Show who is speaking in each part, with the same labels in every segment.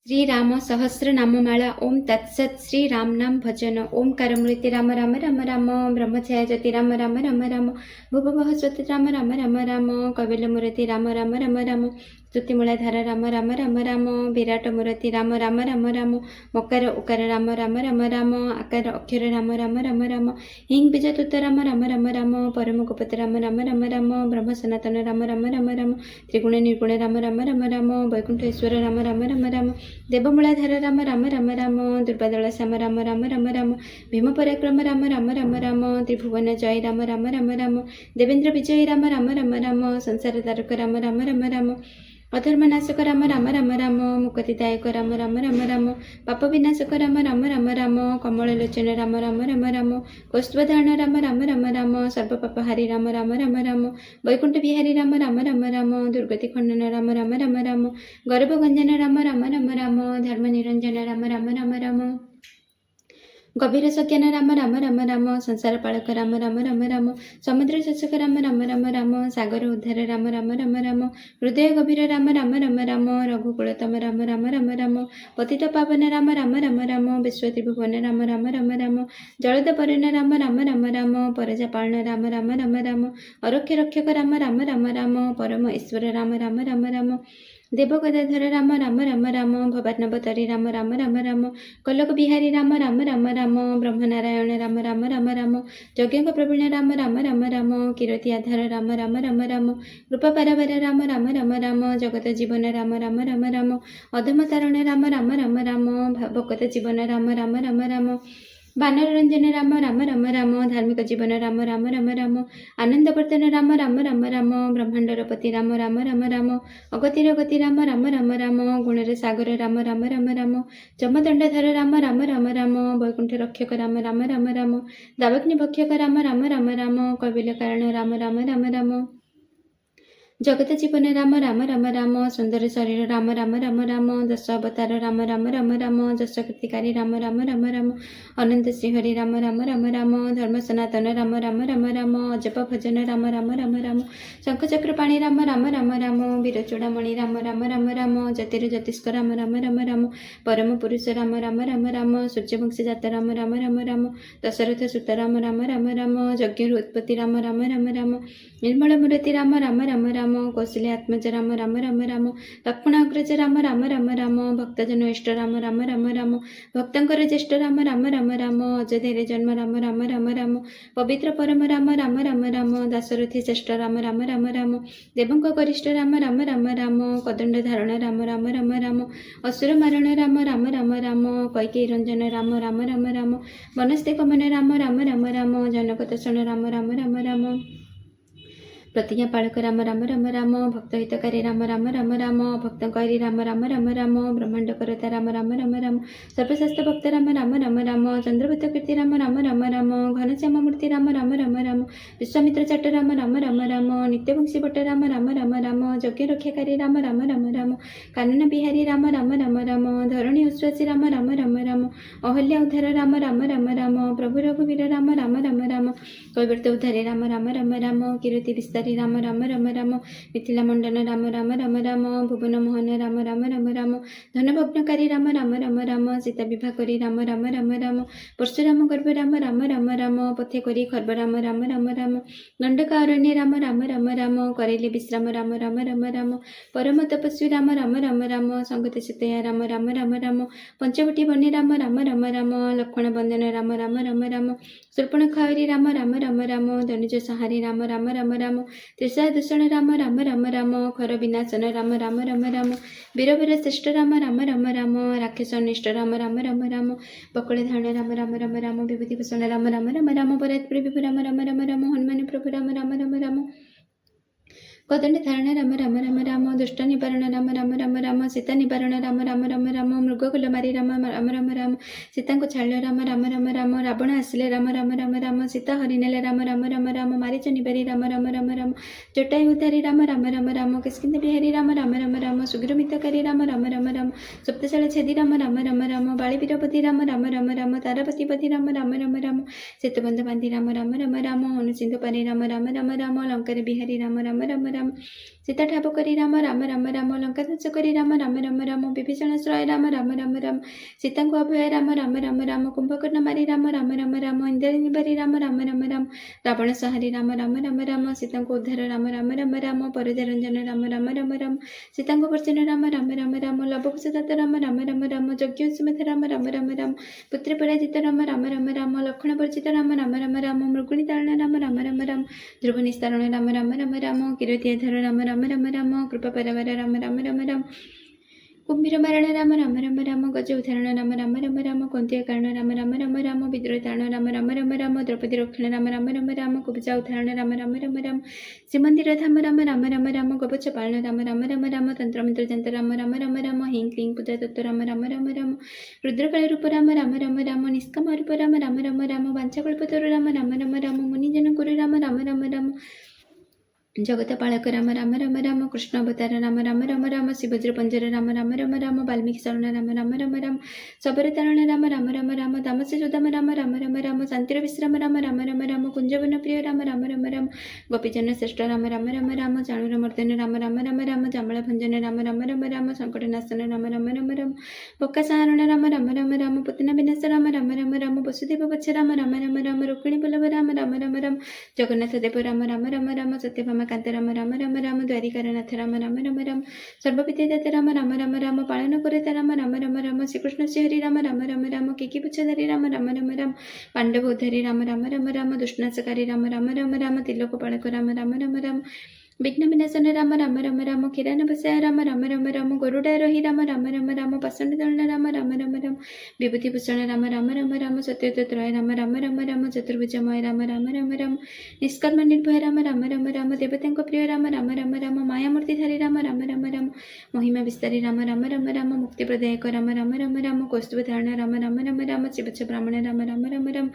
Speaker 1: श्रीराम सहस्रनाममाला ओम तत्सत श्रीराम नाम भजन ओंकारमूर्ति राम राम राम राम ब्रह्मछाया ज्योति राम राम राम राम भुवः स्वत राम राम राम राम कपिलमूर्ति राम राम राम राम स्तुतिमूलाधार राम राम राम राम विराट मूर्ति राम राम राम राम मकार उकार राम राम राम राम आकार अक्षर राम राम राम राम हिंग बीजतुत राम राम राम राम परम गुप्त राम राम राम राम ब्रह्म सनातन राम राम राम राम त्रिगुण निर्गुण राम राम राम राम वैकुंठ ईश्वर राम राम राम राम देवमूलाधार राम राम राम राम दुर्बादल श्याम राम राम राम राम भीम पराक्रम राम राम राम राम त्रिभुवन जय राम राम राम राम देवेंद्र विजय राम राम राम राम संसार तारक राम राम राम राम अधर्मनाशक राम राम राम राम मुक्तिदायक राम राम राम राम पाप विनाशक राम राम राम राम कमललोचन राम राम राम राम कौस्तुभधारण राम राम राम राम सर्वपापहारी राम राम राम राम वैकुंठ विहारी राम राम राम राम दुर्गति खंडन राम राम राम राम गर्भगंजन राम राम राम राम धर्म निरंजन राम राम राम राम गभीर सज्ञान राम राम राम राम संसार पालक राम राम राम राम समुद्र शासक राम राम राम राम सागर उद्धार राम राम राम राम हृदय गभीर राम राम राम राम रघुकुलतम राम राम राम राम पतित पावन राम राम राम राम विश्व त्रिभुवन राम राम राम राम जलद परिण राम राम राम राम परजा पालन राम राम राम राम अरक्ष रक्षक राम राम राम राम परम ईश्वर राम राम राम राम देवगदाधर राम राम राम राम भवानवतरी राम राम राम राम कलक बिहारी राम राम राम राम ब्रह्मनारायण राम राम राम राम यज्ञ प्रवीण राम राम राम राम किरति आधार राम राम राम राम रूप पारावार राम राम राम राम जगत जीवन राम राम राम राम अधम तारण राम राम राम राम भगत जीवन राम राम राम राम बानर रंजन राम राम राम राम धार्मिक जीवन राम राम राम राम आनंदवर्धन राम राम राम राम ब्रह्मांडरपति राम राम राम राम अगतिर गति राम राम राम राम गुणर सागर राम राम राम राम जमदंडधर राम राम राम राम वैकुंठ रक्षक राम राम राम राम दावग्नि भक्षक राम राम राम राम कपिल कारण राम राम राम राम जगत जीवन राम राम राम राम सुंदर शरीर राम राम राम राम दश अवतार राम राम राम राम जश कृतिकारी राम राम राम राम अनंत श्रीहरि राम राम राम राम धर्म सनातन राम राम राम राम अजप भजन राम राम राम राम शंखचक्र पाणी राम राम राम राम वीरचूड़ामणि राम राम राम राम ज्योतिर ज्योतिष्क राम राम राम राम परम पुरुष राम राम राम राम सूर्यवंशी जात राम राम राम राम दशरथ सुत राम राम राम राम यज्ञ उत्पत्ति राम राम राम राम निर्मल मूर्ति राम राम राम राम कौशल्य आत्मज राम राम राम राम लक्ष्मण अग्रज राम राम राम राम भक्तजन इष्ट राम राम राम राम भक्तंकर ज्येष्ठ राम राम राम राम अयोध्यारे जन्म राम राम राम राम पवित्र परम राम राम राम राम दासरथी श्रेष्ठ राम राम राम राम देवंक गरिष्ठ राम राम राम राम कदंड धारण राम राम राम राम असुर मारण राम राम राम राम कैकेयी रंजन राम राम राम राम वनस्ते कमन राम राम राम राम जनक तोषण राम राम राम राम प्रतिज्ञा पालक राम राम राम राम भक्त हितकारी राम राम राम राम भक्तकारी राम राम राम राम ब्रह्मांड करता राम राम राम राम सर्वशास्त्र भक्त राम राम राम राम चंद्रभूत कीर्ति राम राम राम राम घनश्याम मूर्ति राम राम राम राम विश्वामित्र चट्ट राम राम राम राम नित्यवंशी भट्ट राम राम राम राम यज्ञ रक्षाकारी राम राम राम राम कानन बिहारी राम राम राम राम धरणी उश्वासी राम राम राम राम अहल्या उद्धार राम राम राम राम प्रभु रघुवीर राम राम राम राम कैवर्त उद्धारी राम राम राम राम कीर्ति विस्तार राम राम राम राम मिथिला मंडन राम राम राम राम भुवन मोहन राम राम राम राम धनभग्नकारी राम राम राम राम सीता विवाह करी राम राम राम राम परशुराम गर्भ राम राम राम राम पथे करी खर्ब राम राम राम राम दंडक अरण्य राम राम राम राम करेले विश्राम राम राम राम राम परम तपस्वी राम राम राम राम संगत सीतया राम राम राम राम पंचवटी बने राम राम राम राम लक्ष्मण बंदन राम राम राम राम शूर्पणखा राम राम राम राम धनुज सहारी राम राम राम राम त्रिशा दूषण राम राम राम राम खर विनाशन राम राम राम राम वीरवीर श्रेष्ठ राम राम राम राम राक्षस अनिष्ट राम राम राम राम बकड़े धारण राम राम राम राम विभूति भूषण राम राम राम राम परात्पर विभु राम राम राम राम हनुमान प्रभु राम राम राम राम कदंड धारण राम राम राम राम दुष्ट निवारण राम राम राम राम सीता निवारण राम राम राम राम मृगकुल मारी राम राम राम राम सीता को छाड़ राम राम राम राम रावण आसिले राम राम राम राम सीता हरिनेले राम राम राम राम मारीच निवारी राम राम राम राम जटायु उद्धारी राम राम राम राम किष्किंध बिहारी राम राम राम राम सुग्रमितकारी राम राम राम राम सप्तशाल छेदी राम राम राम राम बाली वीरपति राम राम राम राम तारापतिपति राम राम राम राम सेतुबंध बांधी राम राम राम राम अनुसिंधु पारी राम राम राम राम लंकर बिहारी राम राम राम राम ରାମ ସୀତା ଠାବ କରି ରାମ ରାମ ରାମ ରାମ ଲଙ୍କା ଧ୍ୱଂସ କରି ରାମ ରାମ ରାମ ରାମ ବିଭୀଷଣ ଶ୍ରୟ ରାମ ରାମ ରାମ ରାମ ସୀତାଙ୍କୁ ଅଭୟ ରାମ ରାମ ରାମ ରାମ କୁମ୍ଭକର୍ଣ୍ଣ ମାରି ରାମ ରାମ ରାମ ରାମ ଇନ୍ଦ୍ରାଣୀ ବାରି ରାମ ରାମ ରାମ ରାମ ରାବଣ ସଂହାରି ରାମ ରାମ ରାମ ରାମ ସୀତାଙ୍କୁ ଉଦ୍ଧାର ରାମ ରାମ ରାମ ରାମ ପରିଜରଞ୍ଜନ ରାମ ରାମ ରାମ ରାମ ସୀତାଙ୍କୁ ବର୍ଜନ ରାମ ରାମ ରାମ ରାମ ଲବକୁଶଦାତ ରାମ ରାମ ରାମ ରାମ ଯଜ୍ଞ ସୁମେଧ ରାମ ରାମ ରାମ ରାମ ପୁତ୍ର ପରାଜିତ ରାମ ରାମ ରାମ ରାମ ଲକ୍ଷ୍ମଣ ବର୍ଜିତ ରାମ ରାମ ରାମ ରାମ ମୃଗୁଣୀ ତାରଣ ରାମ ରାମ ରାମ ରାମ ଧ୍ରୁବ ନିସ୍ତାରଣ ରାମ ରାମ ରାମ ରାମ କିରତିଆଧର ରାମ ରାମ ରାମ ରାମ କୃପା ପରବର ରାମ ରାମ ରାମ ରାମ କୁମ୍ଭୀର ମାରଣ ରାମ ରାମ ରାମ ରାମ ଗଜ ଉଦାହରଣ ରାମ ରାମ ରାମ ରାମ କନ୍ତିଆ କାରଣ ରାମ ରାମ ରାମ ରାମ ବିଦ୍ରୋହ ତାରଣ ରାମ ରାମ ରାମ ରାମ ଦ୍ରୌପଦୀ ରକ୍ଷଣ ରାମ ରାମ ରାମ ରାମ କୁବଜା ଉଦାହରଣ ରାମ ରାମ ରାମ ରାମ ଶ୍ରୀମନ୍ଦିର ଧାମ ରାମ ରାମ ରାମ ରାମ ଗବଛ ପାଳନ ରାମ ରାମ ରାମ ରାମ ତନ୍ତ୍ରମନ୍ତ୍ର ଯନ୍ତ୍ର ରାମ ରାମ ରାମ ରାମ ହିଂ କ୍ଲିଂ ପୂଜା ତତ୍ତ୍ୱ ରାମ ରାମ ରାମ ରାମ ରୁଦ୍ରକାଳ ରୂପ ରାମ ରାମ ରାମ ରାମ ନିଷ୍କାମ ରୂପ ରାମ ରାମ ରାମ ରାମ ବାଞ୍ଛାକଳ୍ପତରୁ ରାମ ରାମ ରାମ ରାମ ମୁନିଜନ ଗୁରୁ ରାମ ରାମ ରାମ ରାମ ଜଗତ ପାଳକ ରାମ ରାମ ରାମ ରାମ କୃଷ୍ଣ ଅବତାର ରାମ ରାମ ରାମ ରାମ ଶିବଜ୍ର ପଞ୍ଜର ରାମ ରାମ ରାମ ରାମ ବାଲ୍ମୀକି ଶରଣ ରାମ ରାମ ରାମ ରାମ ଶବର ତାରଣ ରାମ ରାମ ରାମ ରାମ ତାମସୀ ସୁଦାମ ରାମ ରାମ ରାମ ରାମ ଶାନ୍ତିର ବିଶ୍ରାମ ରାମ ରାମ ରାମ ରାମ କୁଞ୍ଜବନ ପ୍ରିୟ ରାମ ରାମ ରାମ ରାମ ଗୋପୀଜନ ଶ୍ରେଷ୍ଠ ରାମ ରାମ ରାମ ରାମ ଚାଣୁର ମର୍ଦ୍ଦନ ରାମ ରାମ ରାମ ରାମ ଜାମଳ ଭଞ୍ଜନ ରାମ ରାମ ରାମ ରାମ ସଙ୍କଟ ନାଶନ ରାମ ରାମ ରାମ ରାମ ପକ୍କା ସାରଣ ରାମ ରାମ ରାମ ରାମ ପୁତନା ବିନାଶ ରାମ ରାମ ରାମ ରାମ ବସୁଦେବ ପଛ ରାମ ରାମ ରାମ ରାମ ରୁକ୍ମିଣୀ ବଲ୍ଲଭ ରାମ ରାମ ରାମ ରାମ ଜଗନ୍ନାଥ ଦେବ ରାମ ରାମ ରାମ ରାମ ସତ୍ୟଭାମା କାନ୍ତ ରାମ ରାମ ରାମ ରାମ ଦ୍ୱାରିକାରନାଥ ରାମ ରାମ ରାମ ରାମ ସର୍ବବିଦ୍ୟାଦାତା ରାମ ରାମ ରାମ ରାମ ପାଳନ କରିତା ରାମ ରାମ ରାମ ରାମ ଶ୍ରୀକୃଷ୍ଣ ଶ୍ରୀହରି ରାମ ରାମ ରାମ ରାମ କିକି ପୁଚ୍ଛଧାରୀ ରାମ ରାମ ରାମ ରାମ ପାଣ୍ଡବ ଉଦ୍ଧାରୀ ରାମ ରାମ ରାମ ରାମ ଦୁଷ୍ଣାଶକାରୀ ରାମ ରାମ ରାମ ରାମ ତିଲୋକ ପାଳକ ରାମ ରାମ ରାମ ରାମ विघ्न विनाशन राम राम राम राम किरण बसाय राम राम राम राम गरुडारोही राम राम राम राम पाषाण दलन राम राम राम राम विभूतिभूषण राम राम राम राम सत्यत्रय राम राम राम राम चतुर्भुजमय राम राम राम राम निष्कर्म निर्भय राम राम राम राम देवतांक प्रिय राम राम राम राम मायामूर्तिधारी राम राम राम राम महिमा विस्तारी राम राम राम राम मुक्ति प्रदायक राम राम राम राम कौस्तुभ धारण राम राम राम राम शिवच्छ ब्राह्मण राम राम राम राम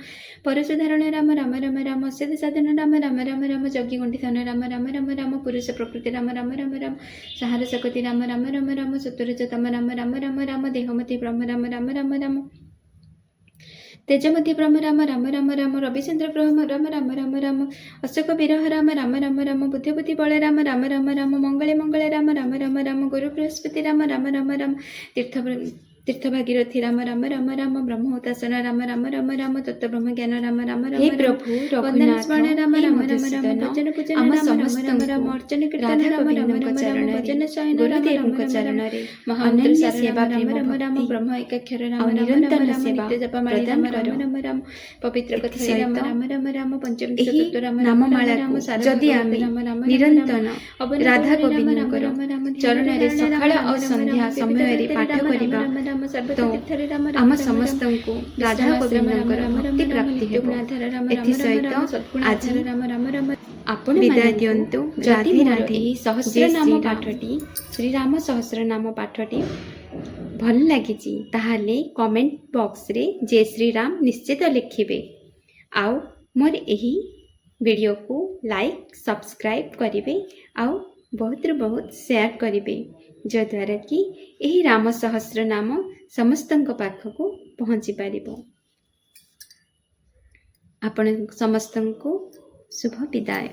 Speaker 1: परशुधारण राम राम राम राम असेद साधन राम राम राम राम यज्ञ गुंठिथन राम राम राम राम पुरुष प्रकृति राम राम राम राम सहार सकति राम राम राम राम सत्वरजतम राम राम राम राम देहमति ब्रह्म राम राम राम राम तेजमति ब्रह्म राम राम राम राम रविचंद्र ब्रह्म राम राम राम राम अशोक विरह राम राम राम राम बुद्धिबुद्धि बल राम राम राम राम मंगले मंगले राम राम राम राम गुरु बृहस्पति राम राम राम राम तीर्थ भागीरथी राम राम राम राम ब्रह्मोतासन राम राम राम राम तत्व ब्रह्म ज्ञान राम राम राम
Speaker 2: हे प्रभु रघुनाथ
Speaker 1: राम राम राम राम
Speaker 2: मधुसूदन
Speaker 1: भजन पूजन
Speaker 2: आम
Speaker 1: राम राम राम
Speaker 2: समस्तଙ୍କୁ
Speaker 1: राम अर्चन कीर्तन
Speaker 2: राधा
Speaker 1: राम राम
Speaker 2: गोविन्दଙ୍କ
Speaker 1: राम राम
Speaker 2: ଚରଣରେ
Speaker 1: भजन शयन राम
Speaker 2: गुरुदेवଙ୍କ
Speaker 1: राम राम
Speaker 2: ଚରଣରେ
Speaker 1: महामंत्र
Speaker 2: ଅନନ୍ୟ
Speaker 1: ସାର
Speaker 2: ସେବା
Speaker 1: ରାମ
Speaker 2: ପ୍ରେମ
Speaker 1: ରାମ ରାମ
Speaker 2: ଭକ୍ତି
Speaker 1: ବ୍ରହ୍ମ ଏକାକ୍ଷର ରାମ
Speaker 2: ଆଉ
Speaker 1: ରାମ
Speaker 2: ନିରନ୍ତର
Speaker 1: ରାମ
Speaker 2: ସେବା
Speaker 1: ନିତ୍ୟ ଜପମାଳି ରାମ
Speaker 2: ପ୍ରଦାନ
Speaker 1: ରାମ
Speaker 2: କର।
Speaker 1: ରାମ ରାମ ପବିତ୍ର କଥା
Speaker 2: ସହିତ
Speaker 1: ରାମ ରାମ ରାମ ରାମ ପଞ୍ଚବିଂଶ
Speaker 2: ଏହି
Speaker 1: ତତ୍ତ୍ୱ ରାମ ରାମ ରାମ
Speaker 2: ନାମମାଳାକୁ
Speaker 1: ରାମ ସାର
Speaker 2: ଯଦି
Speaker 1: ଭଗବତ
Speaker 2: ଆମେ
Speaker 1: ରାମ ରାମ
Speaker 2: ନିରନ୍ତନ
Speaker 1: ଅବନ
Speaker 2: ରାଧା
Speaker 1: ଗୌରୀ ରାମ ରାମ
Speaker 2: ଗୋବିନ୍ଦଙ୍କର
Speaker 1: ରାମ ରାମ
Speaker 2: ଚରଣରେ
Speaker 1: ଧ୍ୟାନ
Speaker 2: ସକାଳ
Speaker 1: ରାମ
Speaker 2: ଓ
Speaker 1: ରାମ
Speaker 2: ସନ୍ଧ୍ୟା
Speaker 1: ରାମ
Speaker 2: ସମୟରେ
Speaker 1: ବିବିଧ
Speaker 2: ପାଠ
Speaker 1: ରାମ
Speaker 2: କରିବା
Speaker 1: ରାମ ରାମ ସର୍ବତ
Speaker 2: ତ
Speaker 1: ତୀର୍ଥରେ ରାମ ରାମ
Speaker 2: ଆମ
Speaker 1: ରାମ ରାମ
Speaker 2: ସମସ୍ତଙ୍କୁ ରାଧା ଗୋବିନ୍ଦଙ୍କର ଭକ୍ତି ପ୍ରାପ୍ତି ହେବ। ଏଥିସହିତ ଆଜି
Speaker 1: ଆପଣ
Speaker 2: ବିଦାୟ ଦିଅନ୍ତୁ।
Speaker 1: ଯଦି
Speaker 2: ରାଧେ
Speaker 1: ମୋର
Speaker 2: ରାଧେ।
Speaker 1: ଏହି
Speaker 2: ଜୟ
Speaker 1: ସହସ୍ରନାମ
Speaker 2: ଶ୍ରୀରାମ।
Speaker 1: ପାଠଟି ଶ୍ରୀରାମ ସହସ୍ରନାମ ପାଠଟି ଭଲ ଲାଗିଛି ତାହେଲେ କମେଣ୍ଟ ବକ୍ସରେ ଜୟ ଶ୍ରୀରାମ ନିଶ୍ଚିତ ଲେଖିବେ। ଆଉ ମୋର ଏହି ଭିଡ଼ିଓକୁ ଲାଇକ୍ ସବସ୍କ୍ରାଇବ୍ କରିବେ ଆଉ ବହୁତରୁ ବହୁତ ସେୟାର କରିବେ ଯଦ୍ୱାରା କି ଏହି ରାମ ସହସ୍ରନାମ ସମସ୍ତଙ୍କ ପାଖକୁ ପହଞ୍ଚି ପାରିବ। ଆପଣ ସମସ୍ତଙ୍କୁ ଶୁଭ ବିଦାୟ।